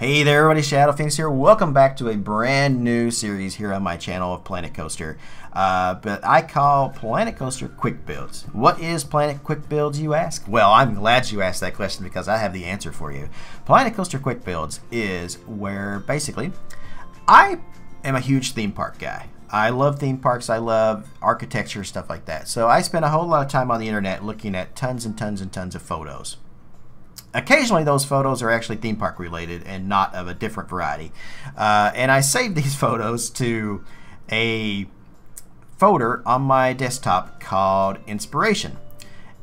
Hey there everybody, Shadow Phoenix here. Welcome back to a brand new series here on my channel of Planet Coaster. But I call Planet Coaster Quick Builds. What is Planet Quick Builds, you ask? Well, I'm glad you asked that question because I have the answer for you. Planet Coaster Quick Builds is where basically I am a huge theme park guy. I love theme parks, I love architecture, stuff like that. So I spend a whole lot of time on the internet looking at tons and tons and tons of photos. Occasionally those photos are actually theme park related and not of a different variety. And I saved these photos to a folder on my desktop called Inspiration.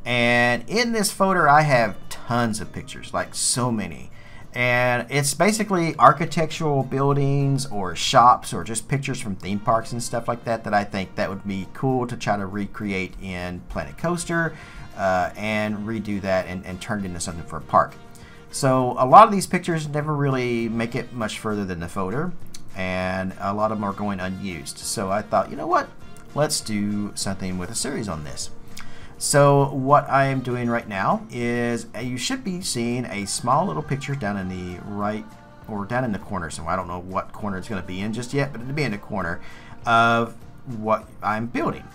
And in this folder I have tons of pictures, like so many. And it's basically architectural buildings or shops or just pictures from theme parks and stuff like that that I think that would be cool to try to recreate in Planet Coaster. And redo that and turn it into something for a park. So a lot of these pictures never really make it much further than the folder, and a lot of them are going unused. So I thought, you know what, let's do something with a series on this. So what I am doing right now is you should be seeing a small little picture down in the right or down in the corner. So I don't know what corner it's going to be in just yet, but it'll be in the corner of what I'm building.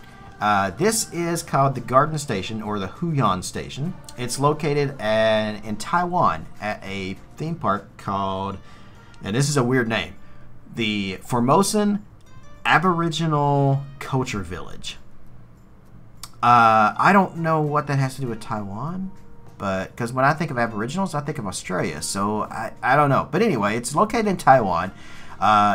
This is called the Garden Station, or the Huayuan Station. It's located in Taiwan at a theme park called, and this is a weird name, the Formosan Aboriginal Culture Village. I don't know what that has to do with Taiwan, but because when I think of Aboriginals, I think of Australia, so I don't know. But anyway, it's located in Taiwan.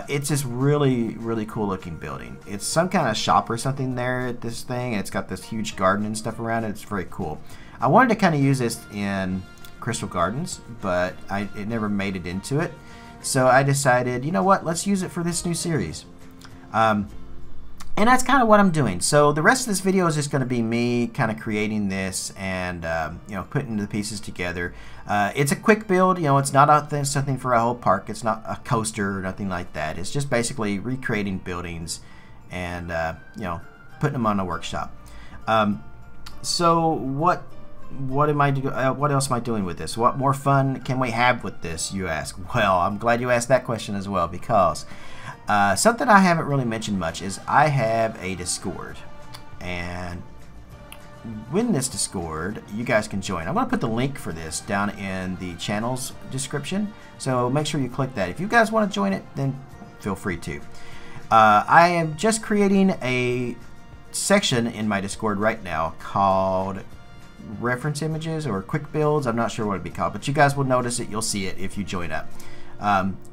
It's this really cool looking building. It's some kind of shop or something there at this thing. It's got this huge garden and stuff around it. It's very cool. I wanted to kind of use this in Crystal Gardens, but it never made it into it. So I decided, you know what, let's use it for this new series. And that's kind of what I'm doing. So the rest of this video is just going to be me kind of creating this and you know, putting the pieces together. It's a quick build. You know, it's not something for a whole park. It's not a coaster or nothing like that. It's just basically recreating buildings and you know, putting them on a workshop. So what am I what else am I doing with this? What more fun can we have with this, you ask? Well, I'm glad you asked that question as well, because something I haven't really mentioned much is I have a Discord, and when this Discord, you guys can join. I'm going to put the link for this down in the channel's description, so make sure you click that. If you guys want to join it, then feel free to. I am just creating a section in my Discord right now called reference images or quick builds. I'm not sure what it'd be called, but you guys will notice it. You'll see it if you join up.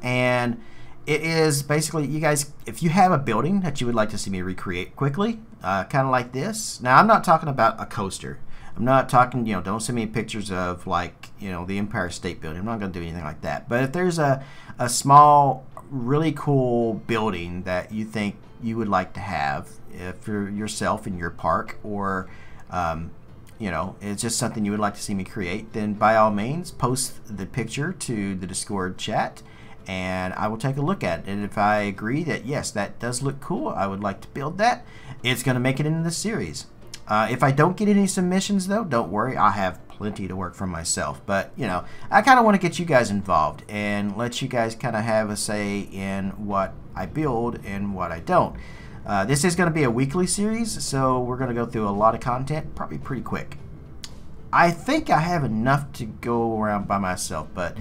And it is basically, you guys, if you have a building that you would like to see me recreate quickly, kind of like this. Now, I'm not talking about a coaster. I'm not talking, you know, don't send me pictures of, like, you know, the Empire State Building. I'm not going to do anything like that. But if there's a small, really cool building that you think you would like to have for yourself in your park, or, you know, it's just something you would like to see me create, then by all means, post the picture to the Discord chat, and I will take a look at it. And if I agree that yes, that does look cool, I would like to build that, it's going to make it into the series. If I don't get any submissions, though, don't worry, I have plenty to work from myself. But, you know, I kind of want to get you guys involved and let you guys kind of have a say in what I build and what I don't. This is going to be a weekly series, so we're going to go through a lot of content, probably pretty quick. I think I have enough to go around by myself, but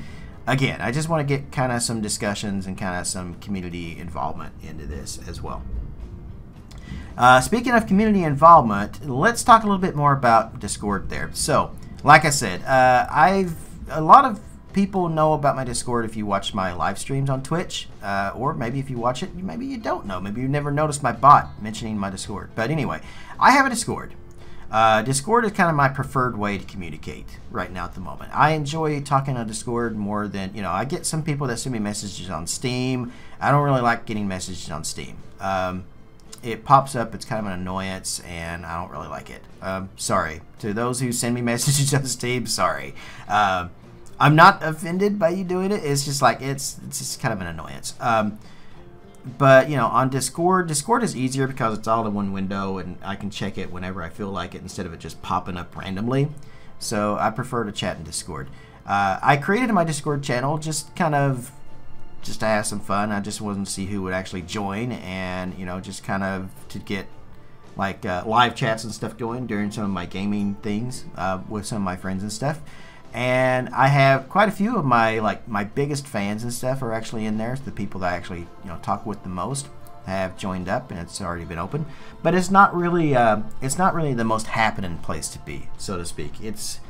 again, I just want to get kind of some discussions and kind of some community involvement into this as well. Speaking of community involvement, let's talk a little bit more about Discord there. So, like I said, a lot of people know about my Discord if you watch my live streams on Twitch, or maybe if you watch it, maybe you don't know. Maybe you've never noticed my bot mentioning my Discord. But anyway, I have a Discord. Discord is kind of my preferred way to communicate right now at the moment. I enjoy talking on Discord more than, you know, I get some people that send me messages on Steam. I don't really like getting messages on Steam. It pops up, it's kind of an annoyance, and I don't really like it. Sorry. To those who send me messages on Steam, sorry. I'm not offended by you doing it. It's just like, it's just kind of an annoyance. But, you know, on Discord is easier because it's all in one window and I can check it whenever I feel like it instead of it just popping up randomly. So I prefer to chat in Discord. I created my Discord channel just kind of just to have some fun. I just wanted to see who would actually join, and you know, just kind of to get like live chats and stuff going during some of my gaming things with some of my friends and stuff. And I have quite a few of my biggest fans and stuff are actually in there. So the people that I actually talk with the most have joined up, and it's already been open. But it's not really the most happening place to be, so to speak. It's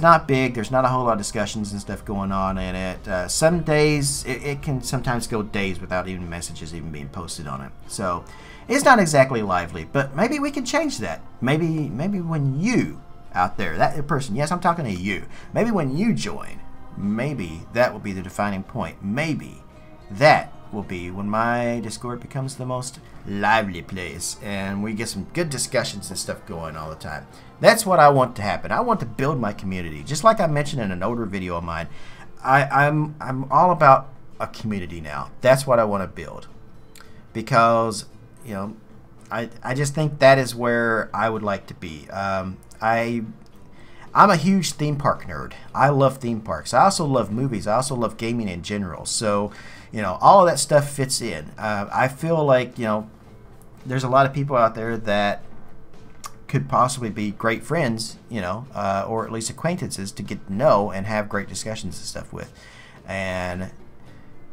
not big. There's not a whole lot of discussions and stuff going on in it. Some days it can sometimes go days without even messages even being posted on it. So it's not exactly lively. But maybe we can change that. Maybe when you out there, that person, yes, I'm talking to you. Maybe when you join, maybe that will be the defining point. Maybe that will be when my Discord becomes the most lively place and we get some good discussions and stuff going all the time. That's what I want to happen. I want to build my community. Just like I mentioned in an older video of mine, I'm all about a community now. That's what I want to build, because I just think that is where I would like to be. I'm a huge theme park nerd. I love theme parks. I also love movies. I also love gaming in general. So, all of that stuff fits in. I feel like, there's a lot of people out there that could possibly be great friends, or at least acquaintances to get to know and have great discussions and stuff with. And,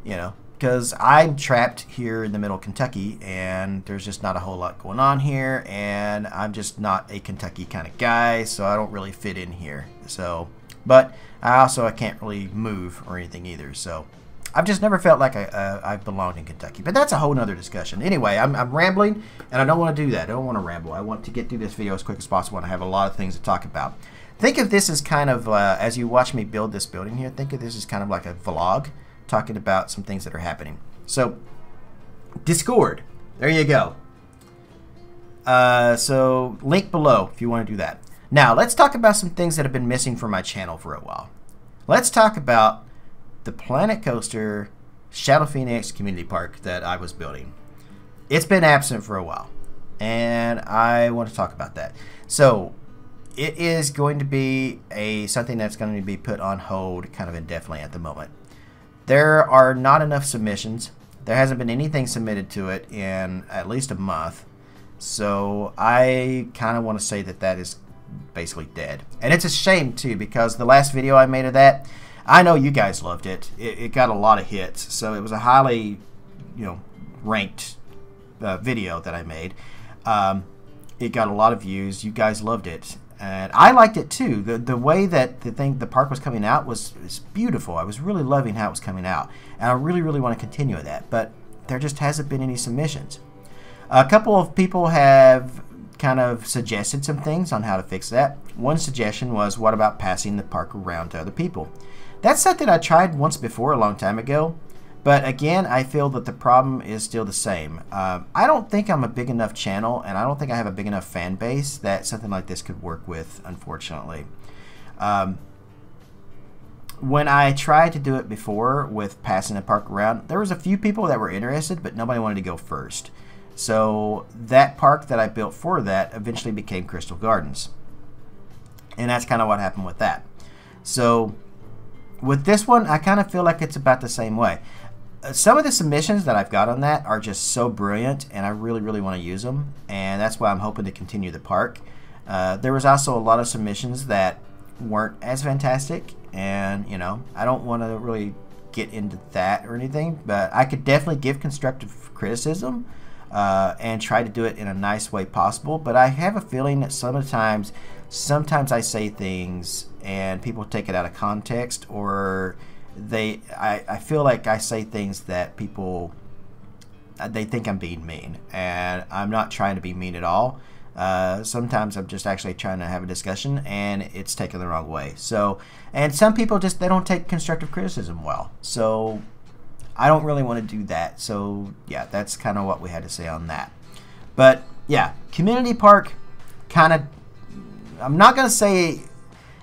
because I'm trapped here in the middle of Kentucky, and there's just not a whole lot going on here, and I'm just not a Kentucky kind of guy, so I don't really fit in here. So, but I can't really move or anything either, so I've just never felt like I've belonged in Kentucky. But that's a whole nother discussion. Anyway, I'm rambling, and I don't want to do that. I don't want to ramble. I want to get through this video as quick as possible, and I have a lot of things to talk about. Think of this as kind of, as you watch me build this building here, think of this as kind of like a vlog, talking about some things that are happening. So, Discord, there you go. So, link below if you want to do that. Now, let's talk about some things that have been missing from my channel for a while. Let's talk about the Planet Coaster Shadow Phoenix Community Park that I was building. It's been absent for a while, and I want to talk about that. So, it is going to be something that's going to be put on hold kind of indefinitely at the moment. There are not enough submissions. There hasn't been anything submitted to it in at least a month. So I kind of want to say that that is basically dead. And it's a shame too, because the last video I made of that, I know you guys loved it. It got a lot of hits. So it was a highly, ranked video that I made. It got a lot of views. You guys loved it. And I liked it too. The way that the park was coming out was beautiful. I was really loving how it was coming out, and I really want to continue with that. But there just hasn't been any submissions. A couple of people have kind of suggested some things on how to fix that. One suggestion was, what about passing the park around to other people? That's something I tried once before a long time ago. But again, I feel that the problem is still the same. I don't think I'm a big enough channel, and I don't think I have a big enough fan base that something like this could work with, unfortunately. When I tried to do it before with passing the park around, there was a few people that were interested, but nobody wanted to go first. So that park that I built for that eventually became Crystal Gardens. And that's kind of what happened with that. So with this one, I kind of feel like it's about the same way. Some of the submissions that I've got on that are just so brilliant, and I really want to use them, and that's why I'm hoping to continue the park. There was also a lot of submissions that weren't as fantastic, and I don't want to really get into that or anything, but I could definitely give constructive criticism and try to do it in a nice way possible. But I have a feeling that sometimes I say things and people take it out of context, or I feel like I say things that people, they think I'm being mean, and I'm not trying to be mean at all. Sometimes I'm just actually trying to have a discussion, and it's taken the wrong way. So, and some people just, they don't take constructive criticism well. So I don't really want to do that. So yeah, that's kind of what we had to say on that. But yeah, community park, kind of, I'm not going to say,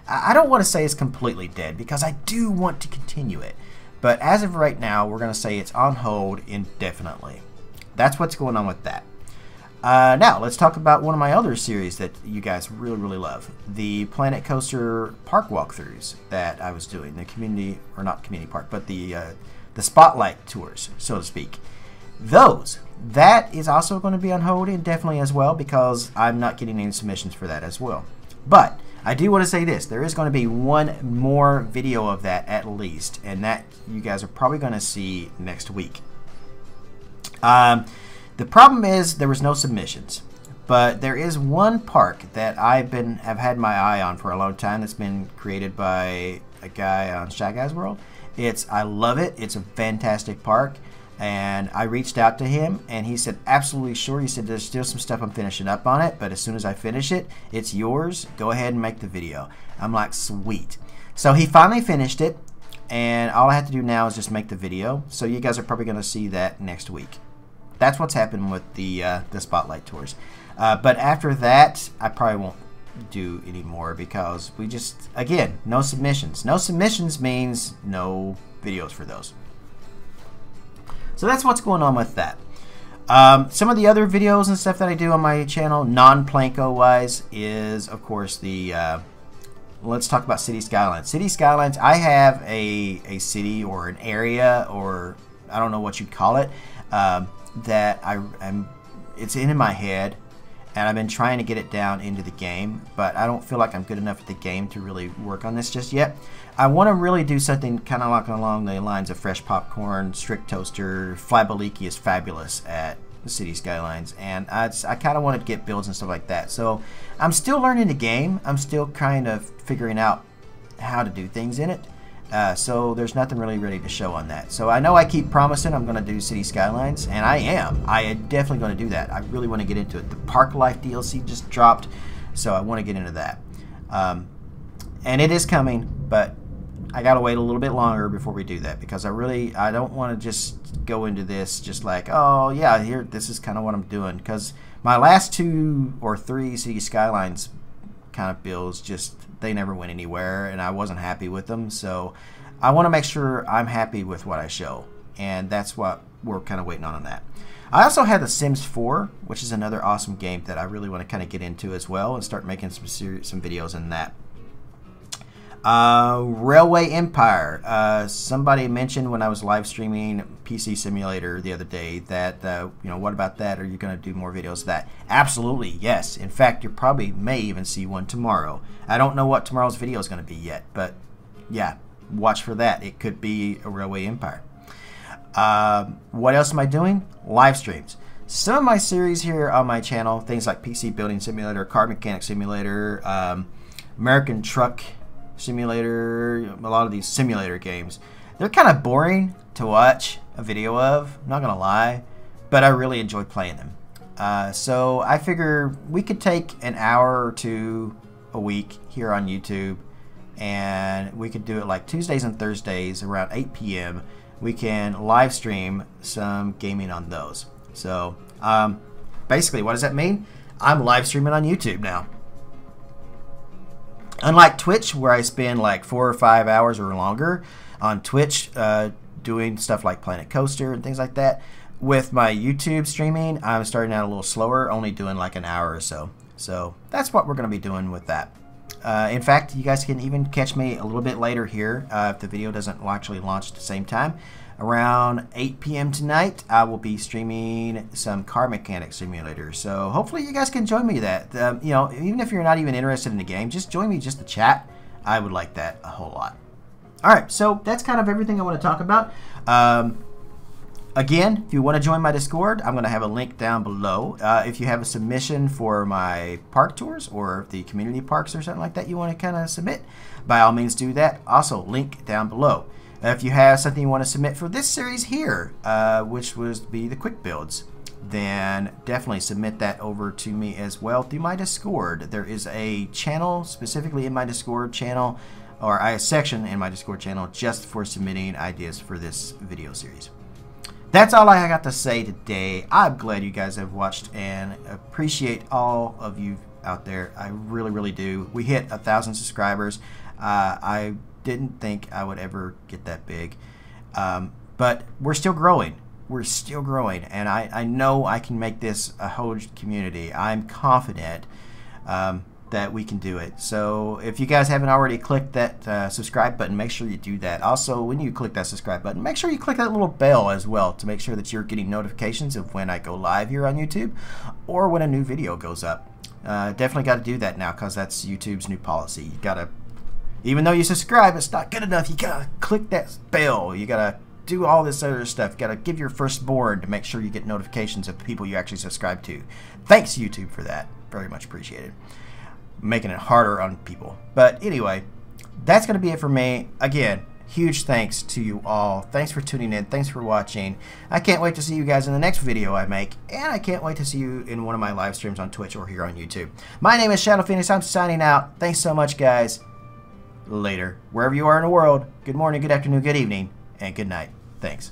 I don't want to say it's completely dead, because I do want to continue it. But as of right now, we're going to say it's on hold indefinitely. That's what's going on with that. Now, let's talk about one of my other series that you guys really love. The Planet Coaster park walkthroughs that I was doing. The community, or not community park, but the the spotlight tours, so to speak. That is also going to be on hold indefinitely as well, because I'm not getting any submissions for that as well. But I do want to say this, there is going to be one more video of that at least, and that you guys are probably going to see next week. The problem is there was no submissions, but there is one park that I've had my eye on for a long time that's been created by a guy on Shy Guys World. I love it. It's a fantastic park. And I reached out to him, and he said, absolutely sure. He said, there's still some stuff I'm finishing up on it, but as soon as I finish it, it's yours. Go ahead and make the video. I'm like, sweet. So he finally finished it, and all I have to do now is just make the video. So you guys are probably going to see that next week. That's what's happened with the Spotlight Tours. But after that, I probably won't do any more, because we just, again, no submissions. No submissions means no videos for those. So that's what's going on with that. Some of the other videos and stuff that I do on my channel, non-Planko wise, is of course the let's talk about City Skylines. City Skylines, I have a city or an area, or I don't know what you'd call it, that it's in my head, and I've been trying to get it down into the game, but I don't feel like I'm good enough at the game to really work on this just yet. I want to really do something kind of like along the lines of Fresh Popcorn, Strict Toaster, Flabaliki is fabulous at City Skylines, and I kind of want to get builds and stuff like that. So I'm still learning the game. I'm still kind of figuring out how to do things in it. So there's nothing really ready to show on that. So I know I keep promising I'm going to do City Skylines, and I am. I am definitely going to do that. I really want to get into it. The Park Life DLC just dropped, so I want to get into that. And it is coming, but I gotta wait a little bit longer before we do that, because I don't want to just go into this just like, oh yeah, this is kind of what I'm doing, because my last 2 or 3 City Skylines kind of builds, they never went anywhere, and I wasn't happy with them. So I want to make sure I'm happy with what I show, and that's what we're kind of waiting on that. I also had The Sims 4, which is another awesome game that I really want to kind of get into as well and start making some videos in that. Railway Empire. Somebody mentioned when I was live streaming PC Simulator the other day that, what about that? Are you going to do more videos of that? Absolutely, yes. In fact, you probably may even see one tomorrow. I don't know what tomorrow's video is going to be yet, but yeah, watch for that. It could be a Railway Empire. What else am I doing? Live streams. Some of my series here on my channel, things like PC Building Simulator, Car Mechanic Simulator, American Truck Simulator, a lot of these simulator games, they're kind of boring to watch a video of, I'm not gonna lie, but I really enjoy playing them. So I figure we could take an hour or 2 a week here on YouTube, and we could do it like Tuesdays and Thursdays around 8 p.m. We can live stream some gaming on those. So basically, what does that mean? I'm live streaming on YouTube now. Unlike Twitch, where I spend like 4 or 5 hours or longer on Twitch doing stuff like Planet Coaster and things like that, with my YouTube streaming, I'm starting out a little slower, only doing like an hour or so. So that's what we're going to be doing with that. In fact, you guys can even catch me a little bit later here if the video doesn't actually launch at the same time. Around 8 p.m. tonight, I will be streaming some Car Mechanic Simulator. So hopefully you guys can join me that. Even if you're not even interested in the game, just join me just to chat. I would like that a whole lot. All right, so that's kind of everything I want to talk about. Again, if you want to join my Discord, I'm going to have a link down below. If you have a submission for my park tours or the community parks or something like that you want to kind of submit, by all means do that. Also, link down below. If you have something you want to submit for this series here, which would be the quick builds, then definitely submit that over to me as well through my Discord. There is a channel specifically in my Discord channel, or a section in my Discord channel just for submitting ideas for this video series. That's all I got to say today. I'm glad you guys have watched and appreciate all of you out there. I really, really do. We hit 1,000 subscribers. I didn't think I would ever get that big, but we're still growing. We're still growing, and I know I can make this a whole community. I'm confident that that we can do it. So if you guys haven't already clicked that subscribe button, make sure you do that. Also, when you click that subscribe button, make sure you click that little bell as well to make sure that you're getting notifications of when I go live here on YouTube or when a new video goes up. Definitely got to do that now because that's YouTube's new policy. You got to, even though you subscribe, it's not good enough. You got to click that bell. You got to do all this other stuff. You got to give your firstborn to make sure you get notifications of people you actually subscribe to. Thanks, YouTube, for that. Very much appreciated. Making it harder on people. But anyway, that's going to be it for me. Again, huge thanks to you all. Thanks for tuning in. Thanks for watching. I can't wait to see you guys in the next video I make. And I can't wait to see you in one of my live streams on Twitch or here on YouTube. My name is Shadow Phoenix. I'm signing out. Thanks so much, guys. Later. Wherever you are in the world, good morning, good afternoon, good evening, and good night. Thanks.